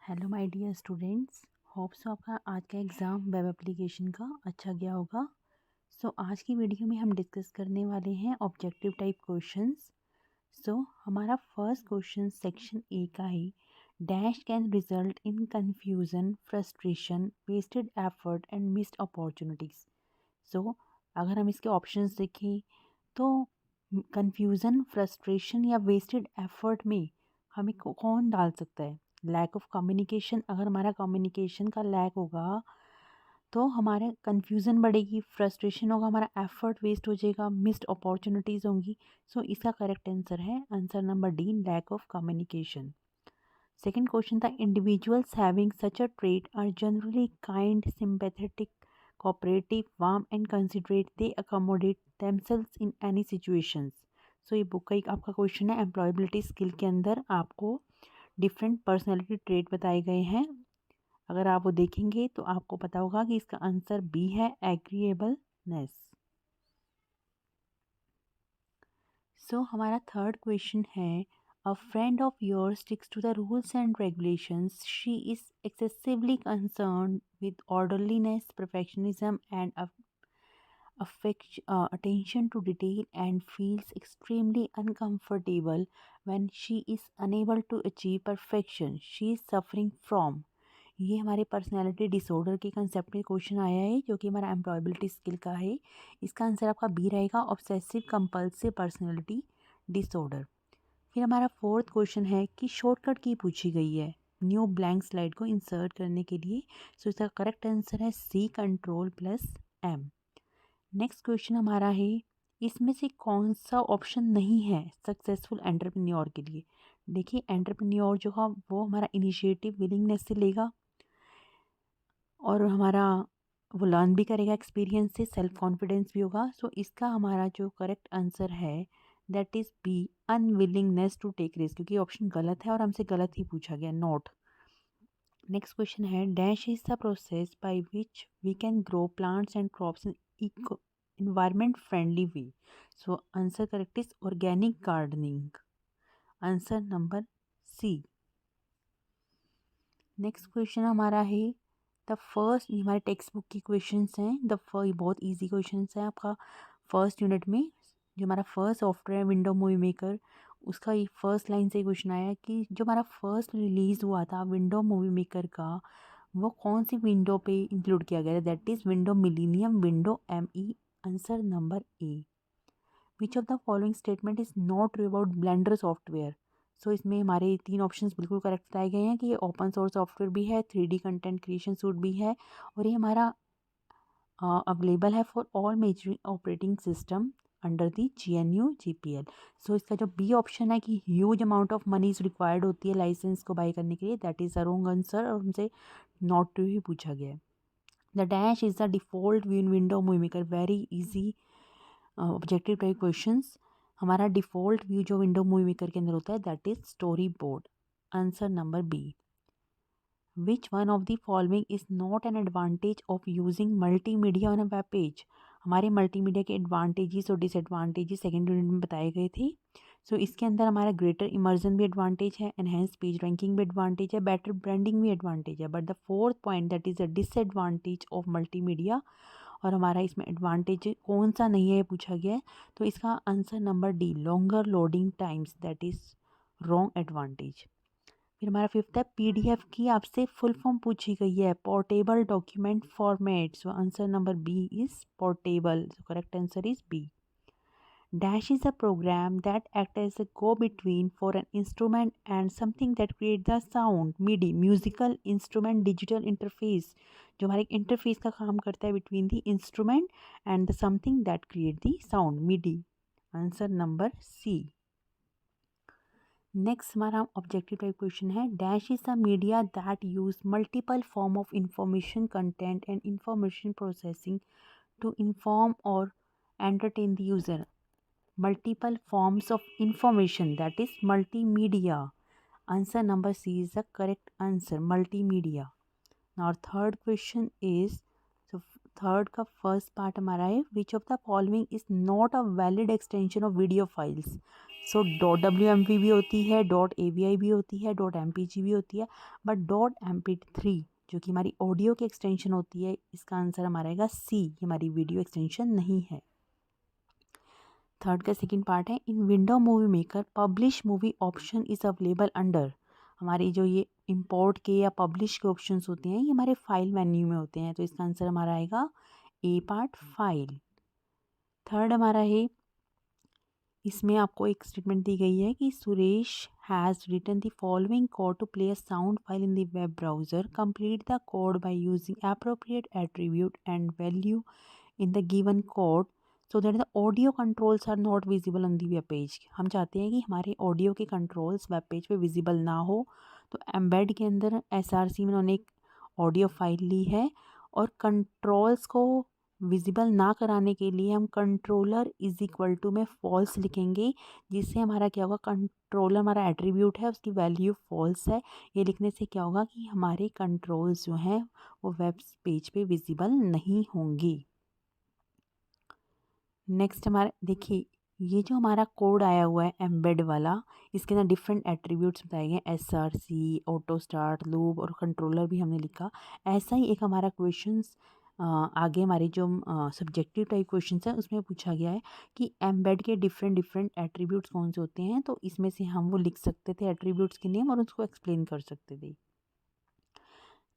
Hello my dear students, hope so आपका आज का एग्ज़ाम वेब एप्लीकेशन का अच्छा गया होगा। सो आज की वीडियो में हम डिस्कस करने वाले हैं ऑब्जेक्टिव टाइप क्वेश्चंस। सो हमारा फर्स्ट क्वेश्चन सेक्शन ए का है। Dash can result in confusion, frustration, wasted effort and missed opportunities. So अगर हम इसके ऑप्शंस देखें तो कंफ्यूजन, फ्रस्ट्रेशन या वेस्टेड एफर्ट में हमें कौन डाल सकता है? Lack of communication. अगर हमारा कम्युनिकेशन का लैक होगा तो हमारे कन्फ्यूज़न बढ़ेगी, फ्रस्ट्रेशन होगा, हमारा एफर्ट वेस्ट हो जाएगा, मिस्ड अपॉर्चुनिटीज़ होंगी। सो इसका करेक्ट आंसर है answer number D, lack of communication. Second question था, individuals having such a trait are generally kind, sympathetic, cooperative, warm and considerate, they accommodate themselves in any situations. So ये book का एक आपका question है। Employability skill के अंदर आपको different personality trait बताए गए हैं। अगर आप वो देखेंगे तो आपको पता होगा कि इसका आंसर बी है, एग्रीएबलनेस। सो हमारा थर्ड क्वेश्चन है, a friend of yours sticks to the rules and regulations, she is excessively concern with orderliness, perfectionism and attention to detail, and feels extremely uncomfortable when she is unable to achieve perfection. She is suffering from। ये हमारे personality disorder के concept में question आया है जो कि हमारा employability skill का है। इसका आंसर आपका बी रहेगा, ऑब्सेसिव कंपल्सिव पर्सनैलिटी डिसऑर्डर। फिर हमारा फोर्थ क्वेश्चन है कि शॉर्टकट की पूछी गई है न्यू ब्लैंक स्लाइड को इंसर्ट करने के लिए। सो इसका करेक्ट आंसर है C, control plus M. Next question हमारा है, इसमें से कौन सा ऑप्शन नहीं है सक्सेसफुल एंटरप्रेन्योर के लिए? देखिए, एंटरप्रेन्योर जो है वो हमारा इनिशिएटिव विलिंगनेस से लेगा और हमारा वो लर्न भी करेगा एक्सपीरियंस से, सेल्फ कॉन्फिडेंस भी होगा। सो इसका हमारा जो करेक्ट आंसर है that is B, unwillingness to take risk, क्योंकि ऑप्शन गलत है और हमसे गलत ही पूछा गया, नॉट। नेक्स्ट क्वेश्चन है, dash is the process by which we can grow plants and crops in eco environment friendly way। so answer correct is organic gardening, answer number C. Next question हमारा है, the first, ये हमारे text book की questions हैं, ये बहुत easy questions हैं आपका फर्स्ट यूनिट में। जो हमारा first software window Movie maker, उसका ये फर्स्ट लाइन से क्वेश्चन आया कि जो हमारा फर्स्ट रिलीज़ हुआ था विंडो मूवी मेकर का, वो कौन सी विंडो पे इंक्लूड किया गया है? That is window millennium, window ME, answer number A. Which of the following statement is not true about Blender software? So इसमें हमारे तीन ऑप्शंस बिल्कुल करेक्ट बताए गए हैं कि ये ओपन सोर्स सॉफ्टवेयर भी है, 3D कंटेंट क्रिएशन सूट भी है, और ये हमारा अवेलेबल है for all major operating system under the GNU GPL। So इसका जो बी ऑप्शन है कि huge amount of money is required होती है लाइसेंस को बाई करने के लिए, that is a wrong answer और हमसे नॉट ट्रू ही पूछा गया है। The dash is the default view in Window Movie Maker, very easy objective type questions. हमारा डिफ़ॉल्ट व्यू जो विंडो मूवी मेकर के अंदर होता है that is story board, answer number B. Which one of the following is not an advantage of using multimedia on a web page? हमारे multimedia के advantages और disadvantages second unit में बताए गए थे। सो इसके अंदर हमारा ग्रेटर इमर्जन भी एडवांटेज है, एनहेंस पेज रैंकिंग भी एडवांटेज है, बेटर ब्रांडिंग भी एडवांटेज है, but the fourth point that is a disadvantage of multimedia, और हमारा इसमें एडवांटेज कौन सा नहीं है पूछा गया है। तो इसका answer number D, longer loading times, that is wrong advantage. फिर हमारा फिफ्थ है, PDF की आपसे फुल फॉर्म पूछी गई है, portable document format. So answer number B is portable, so correct answer is B. Dash is a program that acts as a go-between for an instrument and something that create the sound, MIDI, musical instrument digital interface, जो हमारे interface का काम करता है between the instrument and the something that create the sound, MIDI, answer number C. Next हमारा objective type question है, dash is the media that use multiple form of information content and information processing to inform or entertain the user. Multiple forms of information, that is multimedia, answer number C is the correct answer, multimedia. Now our third question is, so third का first part हमारा है विच of the following is not a valid extension of video files. So .wmv भी होती है, .avi भी होती है, .mpg भी होती है, बट .mp3 जो कि हमारी ऑडियो की एक्सटेंशन होती है, इसका आंसर हमारा आएगा सी, ये हमारी वीडियो एक्सटेंशन नहीं है। थर्ड का सेकंड पार्ट है इन Window Movie maker publish movie option is available under. हमारी जो ये इंपोर्ट के या पब्लिश के ऑप्शंस होते हैं ये हमारे फाइल मेन्यू में होते हैं, तो इसका आंसर हमारा आएगा ए पार्ट फाइल। थर्ड हमारा है, इसमें आपको एक स्टेटमेंट दी गई है कि Suresh has written the following code to play a sound file in the web browser, complete the code by using appropriate attribute and value in the given code so that the audio controls are not visible on the web page। हम चाहते हैं कि हमारे audio के controls web page पे visible ना हो, तो एम्बेड के अंदर SRC में उन्होंने एक ऑडियो फाइल ली है और कंट्रोल्स को विजिबल ना कराने के लिए हम कंट्रोलर इज इक्वल टू में फॉल्स लिखेंगे, जिससे हमारा क्या होगा, कंट्रोलर हमारा एट्रीब्यूट है उसकी वैल्यू फॉल्स है। ये लिखने से क्या होगा कि हमारे कंट्रोल्स जो हैं वो वेब पेज पे विजिबल नहीं होंगी। नेक्स्ट हमारा देखिए, ये जो हमारा कोड आया हुआ है एम्बेड वाला, इसके अंदर डिफरेंट एट्रीब्यूट्स बताए गए, SRC, ऑटो स्टार्ट, लूप और कंट्रोलर भी हमने लिखा। ऐसा ही एक हमारा क्वेश्चंस आगे हमारे जो सब्जेक्टिव टाइप क्वेश्चंस हैं उसमें पूछा गया है कि एम्बेड के डिफरेंट एट्रीब्यूट्स कौन से होते हैं, तो इसमें से हम वो लिख सकते थे एट्रीब्यूट्स के नेम और उसको एक्सप्लेन कर सकते थे।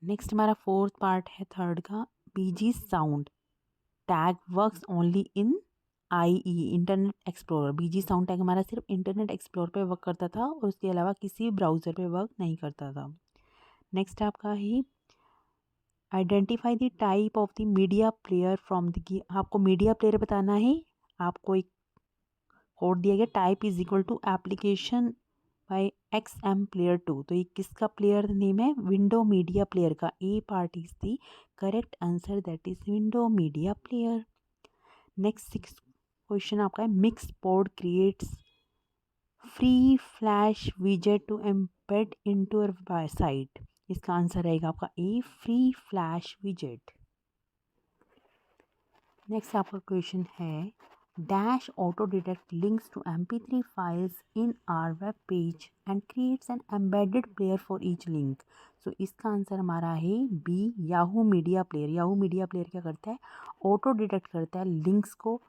नेक्स्ट हमारा फोर्थ पार्ट है थर्ड का, BG sound tag works only in IE internet explorer. BG sound tag हमारा सिर्फ इंटरनेट एक्सप्लोरर पे वर्क करता था और उसके अलावा किसी ब्राउज़र पे वर्क नहीं करता था। नेक्स्ट आपका है identify the type of the media player from the, आपको मीडिया प्लेयर बताना है। आपको एक कोड दिया गया, type is equal to application by XM player 2, तो ये किसका प्लेयर नेम है, विंडो मीडिया प्लेयर का। A part is the correct answer, that is window media player. Next six question आपका है mix board creates free flash विजेट to embed into your site. इसका answer रहेगा आपका ए, फ्री फ्लैश विजेट। Next आपका question है dash auto detect links to MP3 files in our web page and creates an embedded player for each link. So इसका answer हमारा है B, Yahoo media player. Yahoo media player क्या करता है, auto detect करता है links को,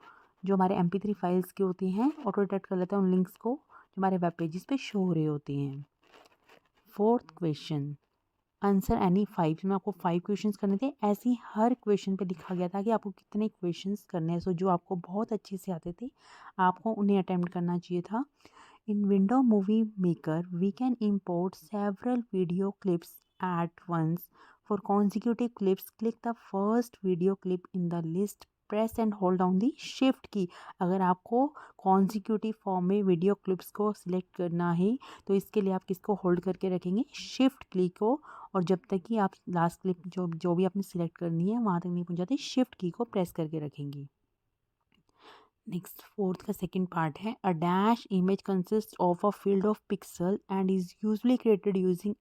जो हमारे MP3 फाइल्स के होते हैं, ऑटो डिटेक्ट कर लेता है उन लिंक्स को जो हमारे वेब पेजेस पे शो हो रहे होते हैं। फोर्थ क्वेश्चन, आंसर एनी 5 में आपको 5 क्वेश्चंस करने थे। ऐसे ही हर क्वेश्चन पे लिखा गया था कि आपको कितने क्वेश्चंस करने हैं। सो जो आपको बहुत अच्छे से आते थे आपको उन्हें अटेम्प्ट करना चाहिए था। In Window Movie Maker we can import several video clips at once for consecutive clips click the first video clip in the list, press and hold down the shift key. अगर आपको consecutive form में video clips को select करना है तो इसके लिए आप किसको होल्ड करके रखेंगे, शिफ्ट की को, और जब तक कि आप लास्ट क्लिप जो भी आपने सिलेक्ट करनी है वहाँ तक नहीं पहुँच जाते, शिफ्ट की को प्रेस करके रखेंगे। नेक्स्ट फोर्थ का सेकंड पार्ट है a dash image consist of a field of pixel and is usually created using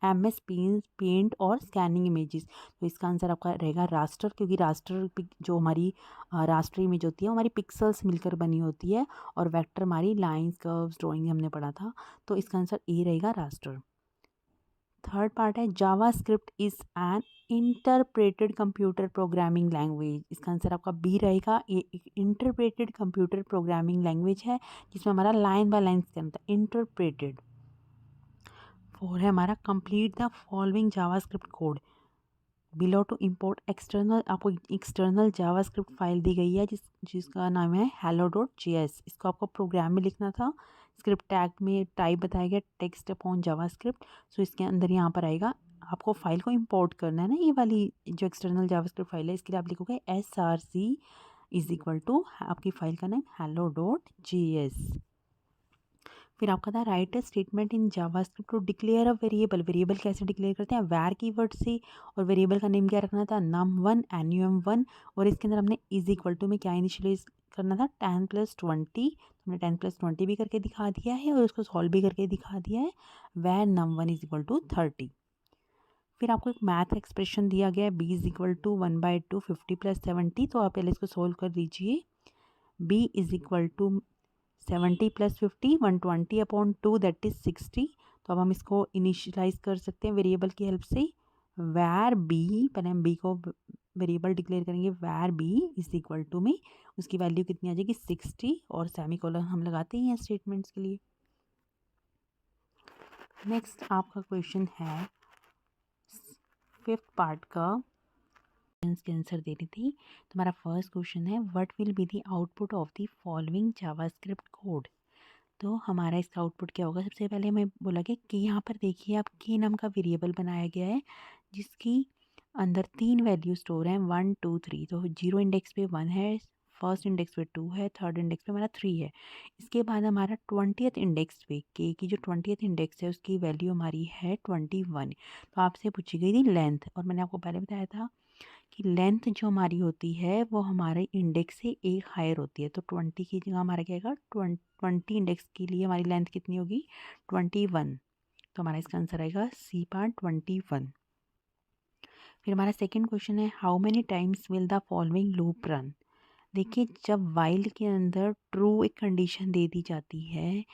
MS paint और स्कैनिंग इमेजेस। तो इसका आंसर आपका रहेगा रास्टर, क्योंकि रास्टर जो हमारी रास्टर इमेज होती है हमारी पिक्सल्स मिलकर बनी होती है और वेक्टर हमारी लाइंस कर्व्स ड्राइंग हमने पढ़ा था, तो इसका आंसर ए रहेगा रास्टर। थर्ड पार्ट है JavaScript is an interpreted computer programming language. इसका आंसर आपका बी रहेगा, ये एक इंटरप्रेटेड कंप्यूटर प्रोग्रामिंग लैंग्वेज है जिसमें हमारा लाइन बाय लाइन स्कैन होता है, इंटरप्रेटेड। फोर है हमारा complete the following JavaScript code below to import external. आपको एक्सटर्नल जावा स्क्रिप्ट फाइल दी गई है जिसका नाम है hello.js। इसको आपको प्रोग्राम में लिखना था। स्क्रिप्ट टैग में टाइप बताया गया टेक्स्ट अपॉन जावा स्क्रिप्ट। सो इसके अंदर यहाँ पर आएगा, आपको फाइल को इंपोर्ट करना है ना, ये वाली जो एक्सटर्नल जावा स्क्रिप्ट फाइल है, इसके लिए आप लिखोगे SRC इज इक्वल टू आपकी फाइल का नाम hello.js। फिर आपका था write statement in JavaScript to declare a variable. Variable कैसे डिक्लेयर करते हैं, वैर कीवर्ड से, और वेरिएबल का नेम क्या रखना था, num1 num1, और इसके अंदर हमने इज इक्वल टू में क्या इनिशियलाइज करना था, 10+20। हमने 10+20 भी करके दिखा दिया है और उसको सॉल्व भी करके दिखा दिया है, वैर num1 इज इक्वल टू 30। फिर आपको एक मैथ एक्सप्रेशन दिया गया है b इज इक्वल टू 1/2 50 + 70। तो आप पहले इसको सोल्व कर दीजिए। b is equal to 70 + 50 120/2 that is 60। तो अब हम इसको इनिशियलाइज कर सकते हैं वेरिएबल की हेल्प से। वैर बी, पहले हम बी को वेरिएबल डिक्लेयर करेंगे, वैर बी इज इक्वल टू में उसकी वैल्यू कितनी आ जाएगी 60, और सेमीकोलन हम लगाते ही हैं स्टेटमेंट्स के लिए। नेक्स्ट आपका क्वेश्चन है 5th पार्ट का के आंसर देनी थी। तो हमारा फर्स्ट क्वेश्चन है what will be the output of the following JavaScript code. तो हमारा इसका आउटपुट क्या होगा। सबसे पहले हमें बोला गया कि यहाँ पर देखिए आप के नाम का वेरिएबल बनाया गया है जिसकी अंदर 3 वैल्यू स्टोर हैं 1 2 3। तो 0 इंडेक्स पे 1 है, फर्स्ट इंडेक्स पे 2 है, थर्ड इंडेक्स पे हमारा 3 है। इसके बाद हमारा 20th इंडेक्स पे के की जो 20th इंडेक्स है उसकी वैल्यू हमारी है 21। तो आपसे पूछी गई थी लेंथ, और मैंने आपको पहले बताया था कि लेंथ जो हमारी होती है वो हमारे इंडेक्स से एक हायर होती है। तो 20 की जगह हमारा क्या आएगा, 20 इंडेक्स के लिए हमारी लेंथ कितनी होगी 21। तो हमारा इसका आंसर आएगा सी पार्ट 21। फिर हमारा सेकंड क्वेश्चन है how many times will the following loop run. देखिए जब वाइल के अंदर ट्रू एक कंडीशन दे दी जाती है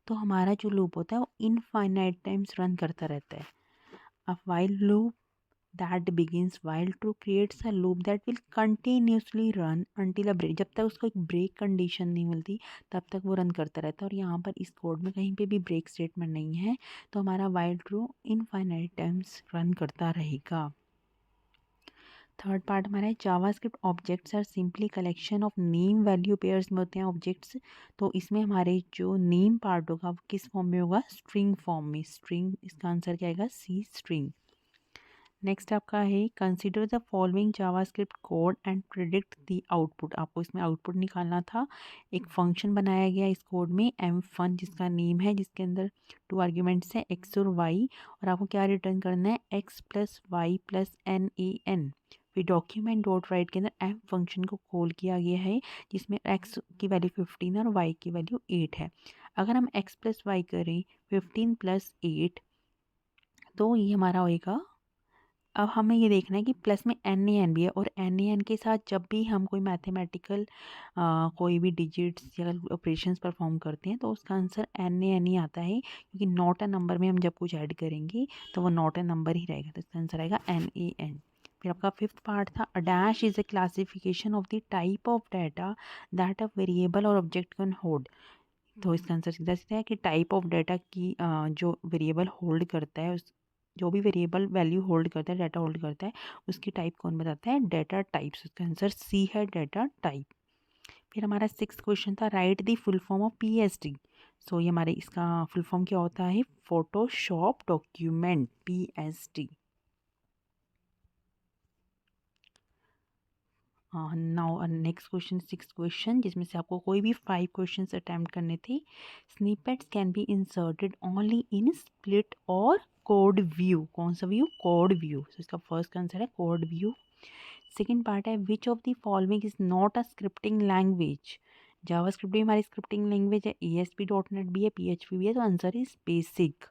तो हमारा जो लूप होता है वो इनफाइनाइट टाइम्स रन करता रहता है। अब while loop that begins while true creates a loop that will continuously run until a break। जब तक उसको एक ब्रेक कंडीशन नहीं मिलती तब तक वो रन करता रहता है। और यहाँ पर इस कोड में कहीं पे भी ब्रेक स्टेटमेंट नहीं है, तो हमारा while true infinite times run करता रहेगा। थर्ड पार्ट हमारा है JavaScript objects are simply collection of name value pairs में होते हैं ऑब्जेक्ट्स। तो इसमें हमारे जो नेम पार्ट होगा वो किस फॉर्म में होगा, स्ट्रिंग फॉर्म में। स्ट्रिंग, इसका आंसर क्या आएगा सी स्ट्रिंग। नेक्स्ट आपका है consider the following JavaScript code and predict the output. आपको इसमें आउटपुट निकालना था। एक फंक्शन बनाया गया इस कोड में m1 जिसका नेम है, जिसके अंदर 2 आर्ग्यूमेंट्स हैं x और y, और आपको क्या रिटर्न करना है x + y + NaN। फिर डॉक्यूमेंट डॉट राइट के अंदर m फंक्शन को कॉल किया गया है जिसमें x की वैल्यू 15 है और y की वैल्यू 8 है। अगर हम x + y करें 15 + 8 तो ये हमारा होएगा। अब हमें ये देखना है कि प्लस में NaN भी है, और NaN के साथ जब भी हम कोई मैथमेटिकल कोई भी डिजिट्स या ऑपरेशंस परफॉर्म करते हैं तो उसका आंसर NaN ही आता है, क्योंकि नॉट अ नंबर में हम जब कुछ ऐड करेंगे तो वो नॉट अ नंबर ही रहेगा। तो इसका आंसर आएगा NaN। फिर आपका 5th पार्ट था a dash is a classification of the type of data that a variable और ऑब्जेक्ट कैन होल्ड। तो इसका आंसर सीधा सीधा है कि टाइप ऑफ डाटा की जो वेरिएबल होल्ड करता है, उस जो भी वेरिएबल वैल्यू होल्ड करता है, डाटा होल्ड करता है, उसकी टाइप कौन बताता है, डाटा टाइप्स। उसका आंसर सी है, डाटा टाइप। फिर हमारा 6th क्वेश्चन था right the full form of PSD। सो ये हमारे इसका फुल फॉर्म क्या होता है, Photoshop document, PSD। Now next question 6th question, जिसमें से आपको कोई भी 5 क्वेश्चन अटैम्प्ट करने थे। Snippets can be inserted only in split और कोड व्यू। कौन सा व्यू, कोड व्यू। तो इसका फर्स्ट आंसर है कोड व्यू। सेकेंड पार्ट है विच of the following is not a scripting language. JavaScript भी हमारी स्क्रिप्टिंग लैंग्वेज है, ASP.NET भी है, PHP भी है, तो आंसर इज बेसिक।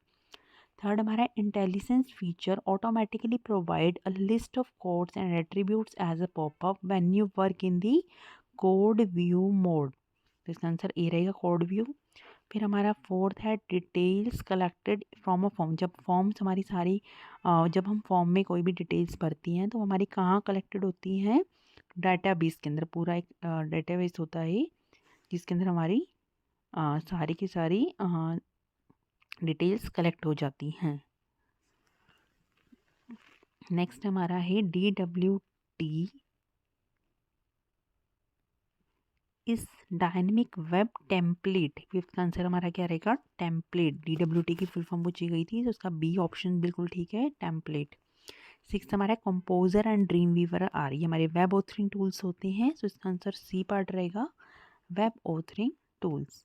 थर्ड हमारा intelligence feature automatically provide a list of codes and attributes as a popup when you work in the code view mode. तो इसका आंसर ए रहेगा, कोड व्यू। फिर हमारा फोर्थ है details collected from a form. जब forms हमारी सारी जब हम फॉर्म में कोई भी डिटेल्स भरती हैं तो हमारी कहाँ कलेक्टेड होती हैं, डाटाबेस के अंदर। पूरा एक डाटाबेस होता है जिसके अंदर हमारी सारी की सारी डिटेल्स कलेक्ट हो जाती हैं। नेक्स्ट हमारा है DWT इस dynamic web template. 5th answer हमारा क्या रहेगा, टेम्पलेट। DWT की फुल फॉर्म पूछी गई थी तो उसका बी ऑप्शन बिल्कुल ठीक है, टेम्पलेट। 6th हमारा composer and Dreamweaver are, ये हमारे वेब ऑथरिंग टूल्स होते हैं। तो इसका आंसर सी पार्ट रहेगा, web authoring tools.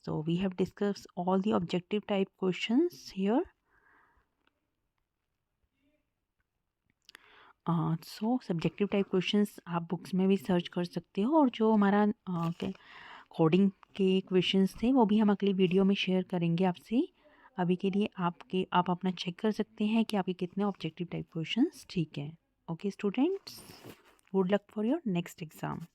So we have discuss all the objective type questions here. So subjective type questions आप बुक्स में भी सर्च कर सकते हो, और जो हमारा कोडिंग के क्वेश्चंस थे वो भी हम अगली वीडियो में शेयर करेंगे आपसे। अभी के लिए आप अपना चेक कर सकते हैं कि आपके कितने ऑब्जेक्टिव टाइप क्वेश्चंस ठीक हैं। Okay students, good luck for your next exam.